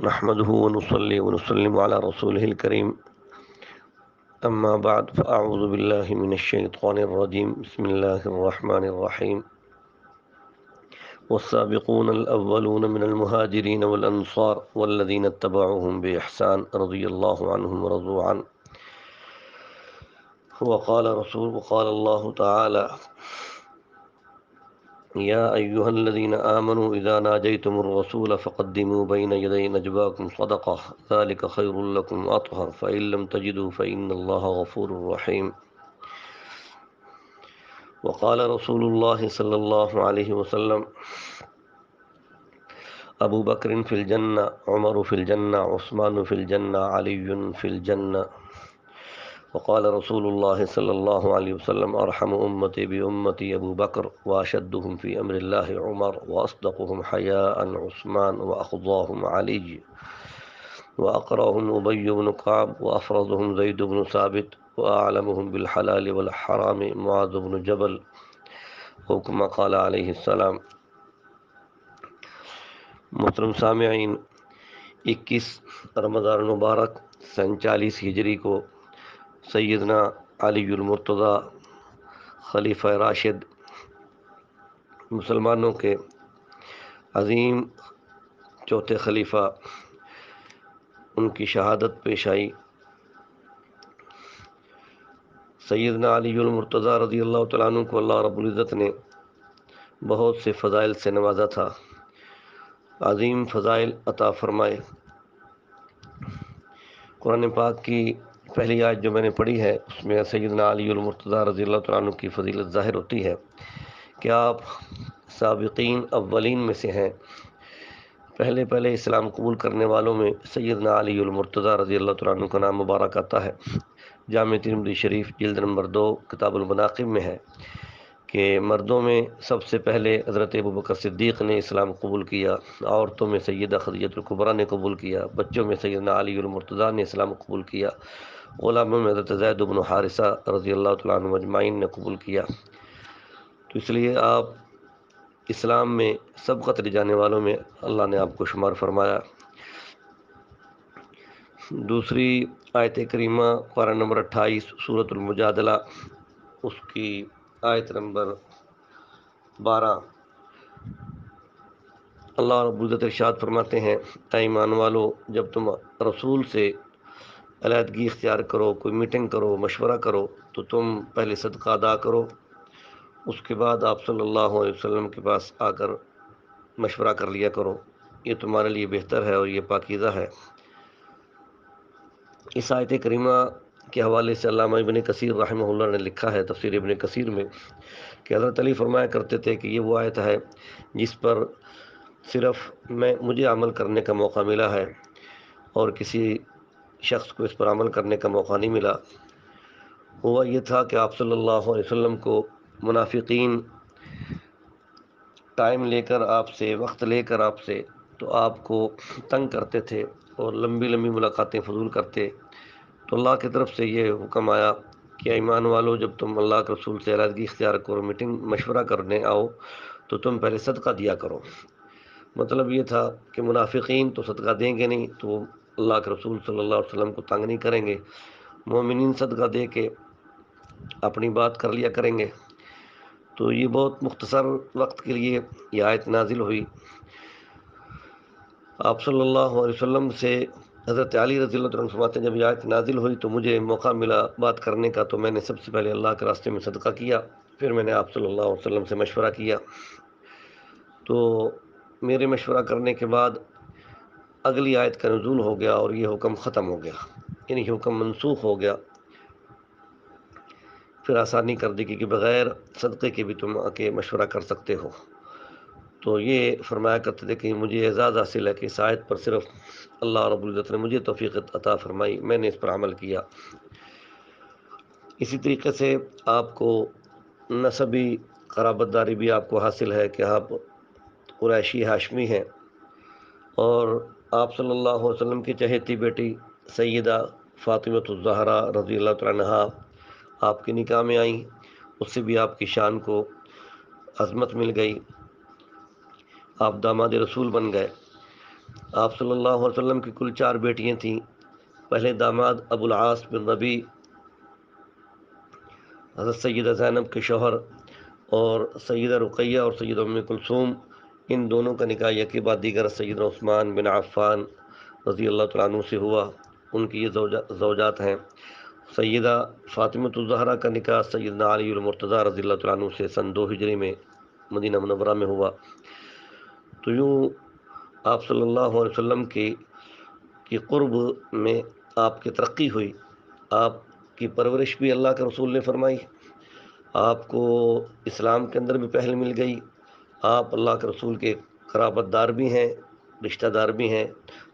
نحمده ونصلي ونسلم على رسوله الكريم أما بعد فأعوذ بالله من الشيطان الرجيم بسم الله الرحمن الرحيم والسابقون الأولون من المهاجرين والأنصار والذين اتبعوهم بإحسان رضي الله عنهم ورضوا عنه وقال الله تعالى يا أيها الذين آمنوا إذا ناجيتم الرسول فقدموا بين يدي نجواكم صدقة ذلك خير لكم وأطهر فإن لم تجدوا فإن الله غفور رحيم وقال رسول الله صلى الله عليه وسلم أبو بكر في الجنة عمر في الجنة عثمان في الجنة علي في الجنة وقال رسول الله صلى الله عليه وسلم أرحم أمتي بأمتي أبو بكر وأشدهم في أمر الله عمر وأصدقهم حياء عثمان وأخضاهم علي وأقرأهم أبي بن كعب وأفرضهم زيد بن ثابت وأعلمهم بالحلال والحرام معاذ بن جبل وكما قال علیہ السلام۔ محترم سامعین، 21 رمضان المبارک سن 40 ہجری کو سیدنا علی المرتضیٰ خلیفہ راشد مسلمانوں کے عظیم چوتھے خلیفہ ان کی شہادت پیش آئی۔ سیدنا علی المرتضیٰ رضی اللہ تعالیٰ عنہ کو اللہ رب العزت نے بہت سے فضائل سے نوازا تھا، عظیم فضائل عطا فرمائے۔ قرآن پاک کی پہلی آیت جو میں نے پڑھی ہے اس میں سیدنا علی المرتضیٰ رضی اللہ تعالیٰ عنہ کی فضیلت ظاہر ہوتی ہے کہ آپ سابقین اولین میں سے ہیں۔ پہلے اسلام قبول کرنے والوں میں سیدنا علی المرتضیٰ رضی اللہ تعالیٰ عنہ کا نام مبارک آتا ہے۔ جامع ترمذی شریف جلد نمبر 2 کتاب المناقب میں ہے کہ مردوں میں سب سے پہلے حضرت ابوبکر صدیق نے اسلام قبول کیا، عورتوں میں سیدہ خدیجہ الکبریٰ نے قبول کیا، بچوں میں سیدنا علی المرتضیٰ نے اسلام قبول کیا، غلاموں میں حضرت زید بن حارثہ رضی اللہ تعالیٰ عنہ اجمعین نے قبول کیا۔ تو اس لیے آپ اسلام میں سبقت لے جانے والوں میں اللہ نے آپ کو شمار فرمایا۔ دوسری آیت کریمہ پارہ نمبر 28 سورۃ المجادلہ، اس کی آیت نمبر 12، اللہ رب العزت ارشاد فرماتے ہیں، اے ایمان والو، جب تم رسول سے علیحدگی اختیار کرو، کوئی میٹنگ کرو، مشورہ کرو، تو تم پہلے صدقہ ادا کرو، اس کے بعد آپ صلی اللہ علیہ وسلم کے پاس آ کر مشورہ کر لیا کرو، یہ تمہارے لیے بہتر ہے اور یہ پاکیزہ ہے۔ اس آیت کریمہ کے حوالے سے علامہ ابن کثیر رحمہ اللہ نے لکھا ہے تفسیر ابن کثیر میں کہ حضرت علی فرمایا کرتے تھے کہ یہ وہ آیت ہے جس پر صرف مجھے عمل کرنے کا موقع ملا ہے اور کسی شخص کو اس پر عمل کرنے کا موقع نہیں ملا۔ ہوا یہ تھا کہ آپ صلی اللہ علیہ وسلم کو منافقین ٹائم لے کر آپ سے، وقت لے کر آپ سے، تو آپ کو تنگ کرتے تھے اور لمبی لمبی ملاقاتیں فضول کرتے۔ تو اللہ کی طرف سے یہ حکم آیا کہ ایمان والو، جب تم اللہ کے رسول سے علیحدگی اختیار کرو، میٹنگ مشورہ کرنے آؤ، تو تم پہلے صدقہ دیا کرو۔ مطلب یہ تھا کہ منافقین تو صدقہ دیں گے نہیں، تو اللہ کے رسول صلی اللہ علیہ وسلم کو تنگ نہیں کریں گے، مومنین صدقہ دے کے اپنی بات کر لیا کریں گے۔ تو یہ بہت مختصر وقت کے لیے یہ آیت نازل ہوئی۔ آپ صلی اللہ علیہ وسلم سے حضرت علی رضی اللہ عنہ فرماتے ہیں، جب یہ آیت نازل ہوئی تو مجھے موقع ملا بات کرنے کا، تو میں نے سب سے پہلے اللہ کے راستے میں صدقہ کیا، پھر میں نے آپ صلی اللہ علیہ وسلم سے مشورہ کیا۔ تو میرے مشورہ کرنے کے بعد اگلی آیت کا نزول ہو گیا اور یہ حکم ختم ہو گیا، یعنی حکم منسوخ ہو گیا۔ پھر آسانی کر دی کہ بغیر صدقے کے بھی تم آ کے مشورہ کر سکتے ہو۔ تو یہ فرمایا کرتے تھے کہ مجھے اعزاز حاصل ہے کہ اس آیت پر صرف اللہ رب العزت نے مجھے توفیق عطا فرمائی، میں نے اس پر عمل کیا۔ اسی طریقے سے آپ کو نسبی قرابت داری بھی آپ کو حاصل ہے کہ آپ قریشی ہاشمی ہیں، اور آپ صلی اللہ علیہ وسلم کی چہیتی بیٹی سیدہ فاطمۃ الزہرا رضی اللہ تعالیٰ عنہا آپ کے نکاح میں آئیں، اس سے بھی آپ کی شان کو عظمت مل گئی، آپ داماد رسول بن گئے۔ آپ صلی اللہ علیہ وسلم کی کل 4 بیٹیاں تھیں۔ پہلے داماد ابو العاص بن ربیع حضرت سیدہ زینب کے شوہر، اور سیدہ رقیہ اور سیدہ ام کلثوم، ان دونوں کا نکاح یکے بعد دیگر سیدنا عثمان بن عفان رضی اللہ تعالیٰ عنہ سے ہوا۔ ان کی یہ زوجات ہیں۔ سیدہ فاطمۃ الزہرا کا نکاح سیدنا علی المرتضیٰ رضی اللہ تعالیٰ عنہ سے سن 2 ہجری میں مدینہ منورہ میں ہوا۔ تو یوں آپ صلی اللہ علیہ وسلم کی قرب میں آپ کی ترقی ہوئی، آپ کی پرورش بھی اللہ کے رسول نے فرمائی، آپ کو اسلام کے اندر بھی پہل مل گئی، آپ اللہ کے رسول کے قرابت دار بھی ہیں، رشتہ دار بھی ہیں،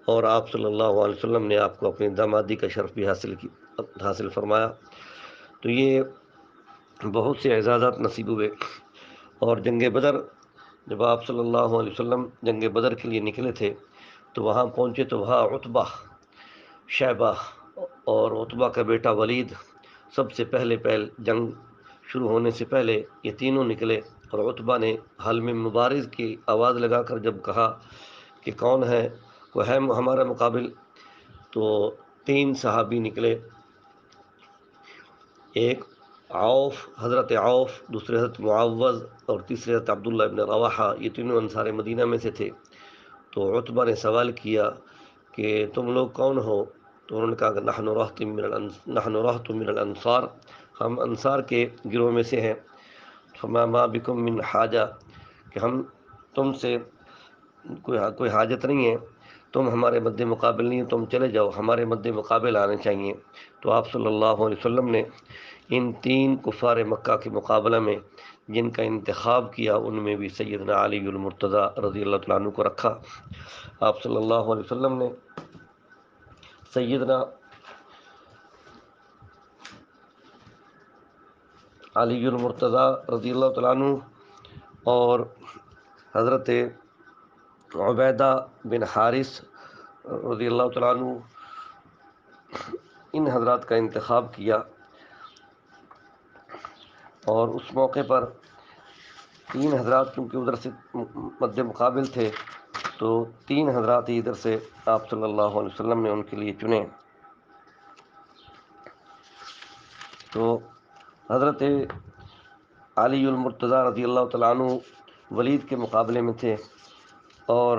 اور آپ صلی اللہ علیہ وسلم نے آپ کو اپنی دامادی کا شرف بھی حاصل فرمایا۔ تو یہ بہت سے اعزازات نصیب ہوئے۔ اور جنگ بدر، جب آپ صلی اللہ علیہ وسلم جنگ بدر کے لیے نکلے تھے تو وہاں پہنچے تو وہاں عتبہ، شیبہ اور عتبہ کا بیٹا ولید سب سے پہلے جنگ شروع ہونے سے پہلے یہ تینوں نکلے، اور عتبہ نے حلم مبارز کی آواز لگا کر جب کہا کہ کون ہے وہ ہے ہمارا مقابل، تو 3 صحابی نکلے، ایک حضرت عوف، دوسرے حضرت معوذ، اور تیسرے حضرت عبداللہ ابن رواحہ، یہ تینوں انصار مدینہ میں سے تھے۔ تو عتبہ نے سوال کیا کہ تم لوگ کون ہو؟ تو انہوں نے کہا کہ نحن رہط من الانصار، ہم انصار کے گروہ میں سے ہیں۔ فما ما بکم من حاجہ، کہ ہم تم سے کوئی حاجت نہیں ہے، تم ہمارے مد مقابل نہیں، تم چلے جاؤ، ہمارے مد مقابل آنے چاہیے۔ تو آپ صلی اللہ علیہ وسلم نے ان 3 کفار مکہ کے مقابلہ میں جن کا انتخاب کیا، ان میں بھی سیدنا علی المرتضیٰ رضی اللہ تعالیٰ عنہ کو رکھا۔ آپ صلی اللہ علیہ وسلم نے سیدنا علی المرتضیٰ رضی اللہ تعالیٰ عنہ اور حضرت عبیدہ بن حارث رضی اللہ تعالیٰ عنہ، ان حضرات کا انتخاب کیا، اور اس موقع پر 3 حضرات کیونکہ ادھر سے مد مقابل تھے، تو 3 حضرات ہی ادھر سے آپ صلی اللہ علیہ وسلم نے ان کے لیے چنے۔ تو حضرت علی المرتضیٰ رضی اللہ تعالیٰ عنہ ولید کے مقابلے میں تھے، اور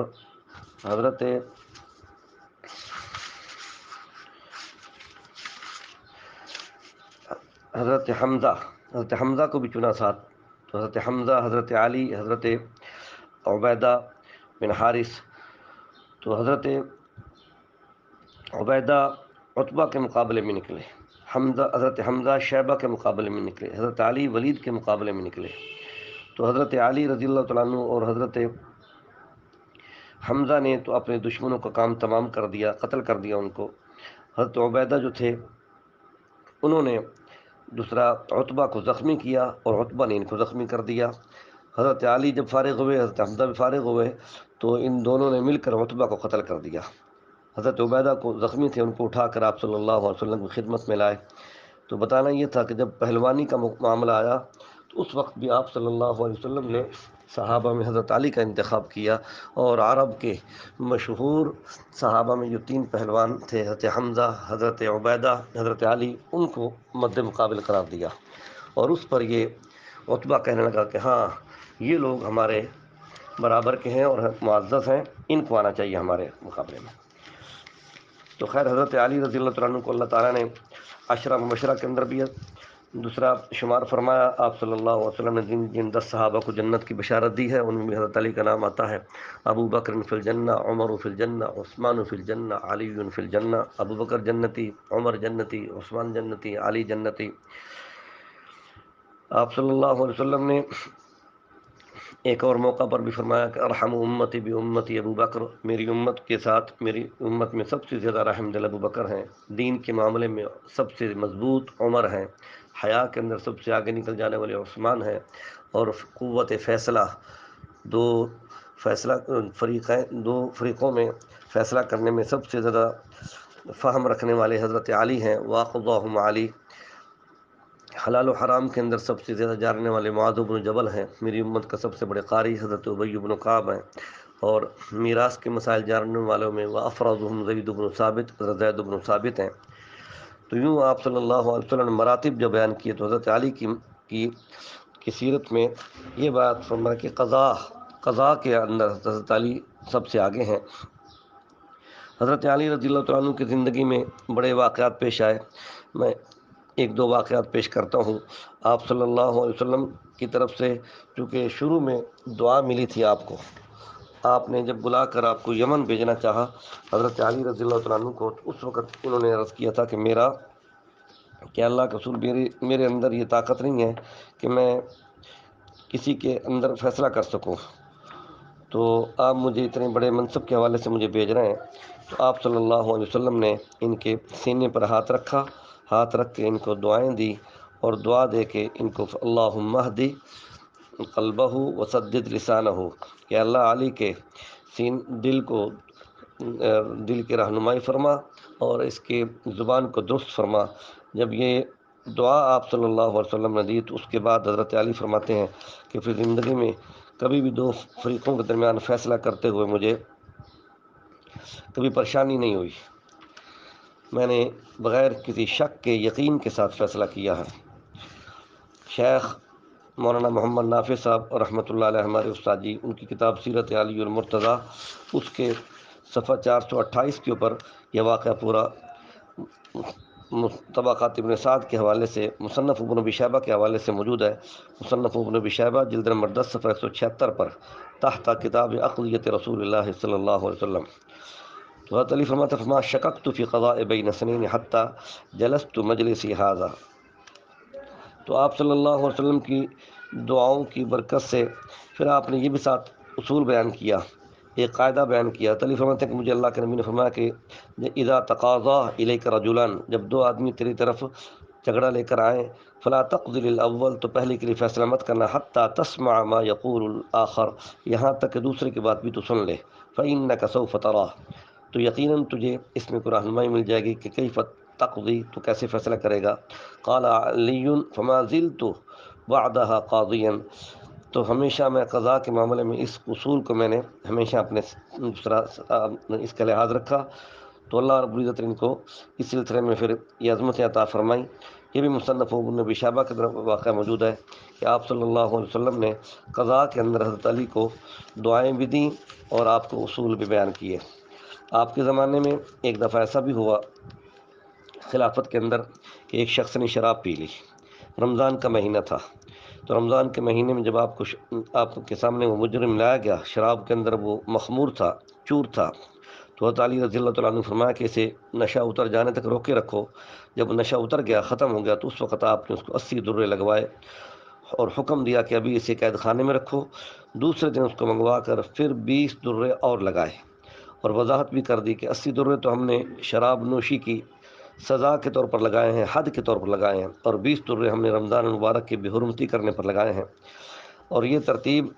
حضرت حمزہ کو بھی چنا ساتھ۔ تو حضرت حمزہ، حضرت علی، حضرت عبیدہ بن حارث۔ تو حضرت عبیدہ عتبہ کے مقابلے میں نکلے، حضرت حمزہ شیبہ کے مقابلے میں نکلے، حضرت علی ولید کے مقابلے میں نکلے۔ تو حضرت علی رضی اللہ تعالیٰ عنہ اور حضرت حمزہ نے تو اپنے دشمنوں کا کام تمام کر دیا، قتل کر دیا ان کو۔ حضرت عبیدہ جو تھے انہوں نے دوسرا عتبہ کو زخمی کیا، اور عتبہ نے ان کو زخمی کر دیا۔ حضرت علی جب فارغ ہوئے، حضرت حمزہ بھی فارغ ہوئے، تو ان دونوں نے مل کر عتبہ کو قتل کر دیا۔ حضرت عبیدہ کو زخمی تھے، ان کو اٹھا کر آپ صلی اللہ علیہ وسلم کی خدمت میں لائے۔ تو بتانا یہ تھا کہ جب پہلوانی کا معاملہ آیا تو اس وقت بھی آپ صلی اللہ علیہ وسلم نے صحابہ میں حضرت علی کا انتخاب کیا، اور عرب کے مشہور صحابہ میں جو 3 پہلوان تھے، حضرت حمزہ، حضرت عبیدہ، حضرت علی، ان کو مد مقابل قرار دیا۔ اور اس پر یہ عتبہ کہنے لگا کہ ہاں یہ لوگ ہمارے برابر کے ہیں اور معزز ہیں، ان کو آنا چاہیے ہمارے مقابلے میں۔ تو خیر حضرت علی رضی اللہ تعالیٰ عنہ کو اللہ تعالیٰ نے عشرہ مبشرہ کے اندر بھی دوسرا شمار فرمایا۔ آپ صلی اللہ علیہ وسلم نے جن 10 صحابہ کو جنت کی بشارت دی ہے، ان میں بھی حضرت علی کا نام آتا ہے۔ ابو بکر فی الجنہ، عمر فی الجنہ، عثمان فی الجنہ، علی فی الجنہ۔ ابو بکر جنتی، عمر جنتی، عثمان جنتی، علی جنتی۔ آپ صلی اللہ علیہ وسلم نے ایک اور موقع پر بھی فرمایا کہ ارحم امتی بھی امتی ابو بکر، میری امت کے ساتھ، میری امت میں سب سے زیادہ رحم دل ابو بکر ہیں، دین کے معاملے میں سب سے مضبوط عمر ہیں، حیا کے اندر سب سے آگے نکل جانے والے عثمان ہیں، اور قوت فیصلہ دو فریقوں میں فیصلہ کرنے میں سب سے زیادہ فہم رکھنے والے حضرت علی ہیں۔ واقضاہم علی، حلال و حرام کے اندر سب سے زیادہ جاننے والے معاذ بن جبل ہیں۔ میری امت کا سب سے بڑے قاری حضرت ابی بن کعب ہیں، اور میراث کے مسائل جاننے والوں میں وہ افرادہم زید بن ثابت، حضرت زید بن ثابت ہیں۔ تو یوں آپ صلی اللہ علیہ وسلم نے مراتب جو بیان کیے، تو حضرت علی کی سیرت میں یہ بات فرمایا کہ قضاء کے اندر حضرت علی سب سے آگے ہیں۔ حضرت علی رضی اللہ تعالیٰ عنہ کی زندگی میں بڑے واقعات پیش آئے، میں ایک دو واقعات پیش کرتا ہوں۔ آپ صلی اللہ علیہ وسلم کی طرف سے چونکہ شروع میں دعا ملی تھی آپ کو، آپ نے جب بلا کر آپ کو یمن بھیجنا چاہا حضرت علی رضی اللہ تعالیٰ عنہ کو، تو اس وقت انہوں نے عرض کیا تھا کہ اللہ کے رسول، میرے اندر یہ طاقت نہیں ہے کہ میں کسی کے اندر فیصلہ کر سکوں، تو آپ مجھے اتنے بڑے منصب کے حوالے سے مجھے بھیج رہے ہیں۔ تو آپ صلی اللہ علیہ وسلم نے ان کے سینے پر ہاتھ رکھ کے ان کو دعائیں دی، اور دعا دے کے ان کو اللہم اہدی قلبہ وسدد لسانہ، کہ اللہ علی کے دل کی رہنمائی فرما اور اس کے زبان کو درست فرما۔ جب یہ دعا آپ صلی اللہ علیہ وسلم نے دی، تو اس کے بعد حضرت علی فرماتے ہیں کہ پھر زندگی میں کبھی بھی دو فریقوں کے درمیان فیصلہ کرتے ہوئے مجھے کبھی پریشانی نہیں ہوئی، میں نے بغیر کسی شک کے یقین کے ساتھ فیصلہ کیا ہے۔ شیخ مولانا محمد نافع صاحب رحمۃ اللہ علیہ ہمارے استاد جی، ان کی کتاب سیرت علی المرتضیٰ، اس کے صفحہ 428 کے اوپر یہ واقعہ پورا طبقات ابن سعد کے حوالے سے، مصنف ابن ابی شیبہ کے حوالے سے موجود ہے۔ مصنف ابن ابی شیبہ جلد نمبر 10 صفحہ 176 پر تحت کتاب اقضیۃ رسول اللہ صلی اللہ علیہ وسلم، تو حضرت علی فرماتے فما شککت فی قضاء بین سنین حتی جلست مجلسی ھذا۔ تو آپ صلی اللہ علیہ وسلم کی دعاؤں کی برکت سے پھر آپ نے یہ بھی ساتھ اصول بیان کیا، ایک قاعدہ بیان کیا۔ علی فرماتے ہیں کہ مجھے اللہ کے نبی نے فرمایا کہ اذا تقاضا الیک رجلان، جب دو آدمی تیری طرف جھگڑا لے کر آئیں، فلا تقض للاول، تو پہلے کے لیے فیصلہ مت کرنا، حتی تسمع ما یقول الاخر، یہاں تک کہ دوسرے کی بات بھی تو سن لے، فانک سوف ترى، تو یقیناً تجھے اس میں کوئی رہنمائی مل جائے گی کہ کیف تقضی، تو کیسے فیصلہ کرے گا۔ قال علی فما زلت بعدها قاضیا، تو ہمیشہ میں قضاء کے معاملے میں اس اصول کو میں نے ہمیشہ اپنے اس کا لحاظ رکھا، تو اللہ رب العزت نے ان کو اس سلسلے میں پھر یہ عظمت عطا فرمائی۔ یہ بھی مصنف ابن ابی شیبہ کے طرف واقعہ موجود ہے کہ آپ صلی اللہ علیہ وسلم نے قضاء کے اندر حضرت علی کو دعائیں بھی دیں اور آپ کو اصول بھی بیان کیے۔ آپ کے زمانے میں ایک دفعہ ایسا بھی ہوا خلافت کے اندر کہ ایک شخص نے شراب پی لی، رمضان کا مہینہ تھا، تو رمضان کے مہینے میں جب آپ کے سامنے وہ مجرم لایا گیا، شراب کے اندر وہ مخمور تھا، چور تھا، تو حضرت علی رضی اللہ تعالیٰ عنہ نے فرمایا کہ اسے نشہ اتر جانے تک روکے رکھو۔ جب نشہ اتر گیا، ختم ہو گیا، تو اس وقت آپ نے اس کو 80 درے لگوائے اور حکم دیا کہ ابھی اسے قید خانے میں رکھو۔ دوسرے دن اس کو منگوا کر پھر 20 درے اور لگائے، اور وضاحت بھی کر دی کہ 80 درے تو ہم نے شراب نوشی کی سزا کے طور پر لگائے ہیں، حد کے طور پر لگائے ہیں، اور 20 درے ہم نے رمضان المبارک کی بے حرمتی کرنے پر لگائے ہیں۔ اور یہ ترتیب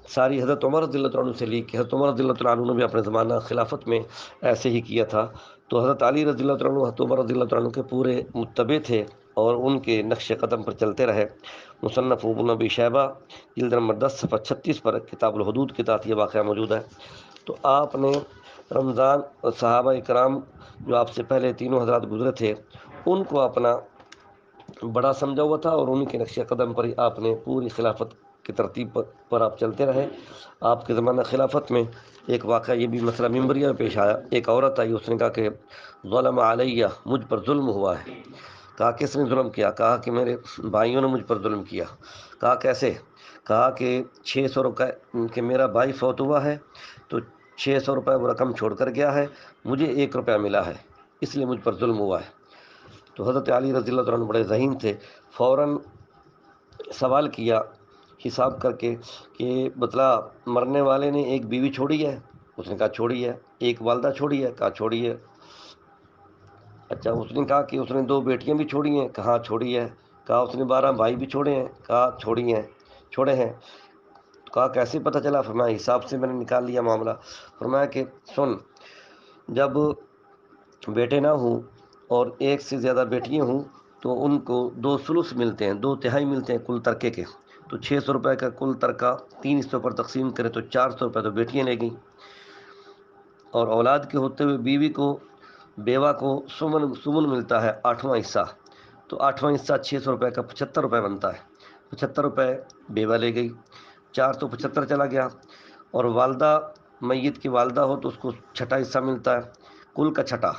ساری حضرت عمر رضی اللہ عنہ سے لی کہ حضرت عمر رضی اللہ عنہ نے بھی اپنے زمانہ خلافت میں ایسے ہی کیا تھا، تو حضرت علی رضی اللہ عنہ حضرت عمر رضی اللہ عنہ کے پورے متبع تھے اور ان کے نقش قدم پر چلتے رہے۔ مصنف ابن ابی شیبہ جلد نمبر 10 صفحہ 36 پر کتاب الحدود کے تحت یہ واقعہ موجود ہے۔ تو آپ نے رمضان اور صحابہ کرام جو آپ سے پہلے تینوں حضرات گزرے تھے، ان کو اپنا بڑا سمجھا ہوا تھا، اور انہی کے نقش قدم پر ہی آپ نے پوری خلافت کی ترتیب پر آپ چلتے رہے۔ آپ کے زمانہ خلافت میں ایک واقعہ یہ بھی مسئلہ ممبریہ میں پیش آیا، ایک عورت آئی، اس نے کہا کہ ظلم علیہ، مجھ پر ظلم ہوا ہے۔ کہا کس نے ظلم کیا؟ کہا کہ میرے بھائیوں نے مجھ پر ظلم کیا۔ کہا کیسے؟ کہا کہ 600 روپے کہ میرا بھائی فوت ہوا ہے، تو 600 روپے وہ رقم چھوڑ کر گیا ہے، مجھے 1 روپیہ ملا ہے، اس لیے مجھ پر ظلم ہوا ہے۔ تو حضرت علی رضی اللہ عنہ بڑے ذہین تھے، فوراً سوال کیا حساب کر کے کہ بتلا، مرنے والے نے ایک بیوی چھوڑی ہے؟ اس نے کہا چھوڑی ہے۔ ایک والدہ چھوڑی ہے؟ کہا چھوڑی ہے۔ اچھا، اس نے کہا کہ اس نے 2 بیٹیاں بھی چھوڑی ہیں؟ کہا چھوڑی ہے۔ کہا اس نے 12 بھائی بھی چھوڑے ہیں؟ کہا چھوڑے ہیں۔ کہا کیسے پتہ چلا؟ فرمایا حساب سے میں نے نکال لیا معاملہ۔ فرمایا کہ سن، جب بیٹے نہ ہوں اور 1 سے زیادہ بیٹیاں ہوں تو ان کو 2 ثلث ملتے ہیں، 2 تہائی ملتے ہیں کل ترکے کے، تو 600 روپے کا کل ترکہ 3 حصوں پر تقسیم کرے تو 400 روپے تو بیٹیاں لے گئیں، اور اولاد کے ہوتے ہوئے بیوہ کو سمن ملتا ہے 8واں حصہ، تو 8واں حصہ 600 روپے کا 75 روپے بنتا ہے، 75 روپے بیوہ لے گئی، 475 چلا گیا۔ اور والدہ، میت کی والدہ ہو تو اس کو چھٹا حصہ ملتا ہے، کل کا چھٹا،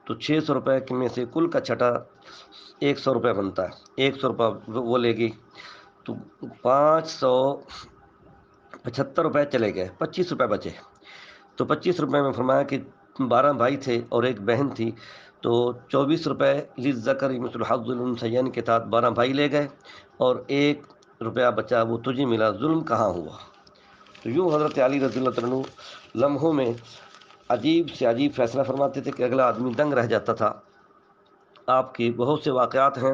تو 600 روپے میں سے کل کا چھٹا 100 روپے بنتا ہے، 100 روپے وہ لے گئی، تو 575 روپے چلے گئے، 25 روپے بچے۔ تو 25 روپے میں فرمایا کہ 12 بھائی تھے اور ایک بہن تھی، تو 24 روپے للذکر مثل حظ الانثیین کے تحت 12 بھائی لے گئے، اور 1 روپیہ بچا وہ تجھے ملا، ظلم کہاں ہوا؟ تو یوں حضرت علی رضی اللہ عنہ لمحوں میں عجیب سے عجیب فیصلہ فرماتے تھے کہ اگلا آدمی دنگ رہ جاتا تھا۔ آپ کی بہت سے واقعات ہیں،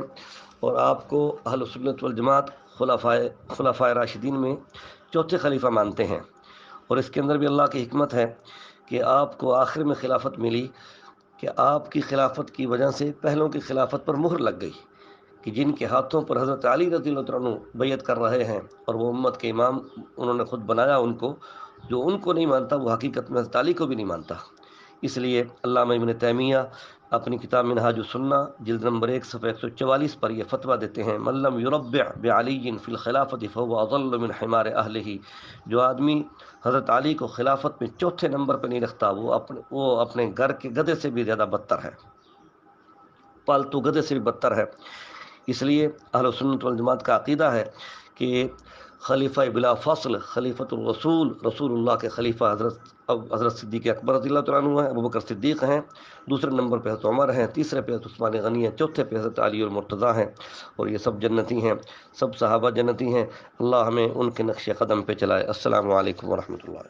اور آپ کو اہل سنت والجماعت خلفائے راشدین میں چوتھے خلیفہ مانتے ہیں، اور اس کے اندر بھی اللہ کی حکمت ہے کہ آپ کو آخر میں خلافت ملی، کہ آپ کی خلافت کی وجہ سے پہلوں کی خلافت پر مہر لگ گئی، کہ جن کے ہاتھوں پر حضرت علی رضی اللہ عنہ بیعت کر رہے ہیں، اور وہ امت کے امام انہوں نے خود بنایا ان کو، جو ان کو نہیں مانتا وہ حقیقت میں حضرت علی کو بھی نہیں مانتا۔ اس لیے علامہ ابن تیمیہ اپنی کتاب منہاج السنہ جلد نمبر 1 صفحہ 144 پر یہ فتویٰ دیتے ہیں، من لم یربع بعلی فی الخلافت فهو اضل من حمار اہلہ، جو آدمی حضرت علی کو خلافت میں چوتھے نمبر پہ نہیں رکھتا، وہ اپنے گھر کے گدھے سے بھی زیادہ بدتر ہے، پالتو گدھے سے بھی بدتر ہے۔ اس لیے اہل سنت والجماعت کا عقیدہ ہے کہ خلیفہ بلا فصل خلیفۃ الرسول، رسول اللہ کے خلیفہ حضرت صدیق اکبر رضی اللہ تعالیٰ عنہ ہیں، ابوبکر صدیق ہیں، دوسرے نمبر پہ حضرت عمر ہیں، تیسرے پہ حضرت عثمان غنی ہیں، چوتھے پہ حضرت علی المرتضیٰ ہیں، اور یہ سب جنتی ہیں، سب صحابہ جنتی ہیں۔ اللہ ہمیں ان کے نقش قدم پہ چلائے۔ السلام علیکم ورحمۃ اللہ۔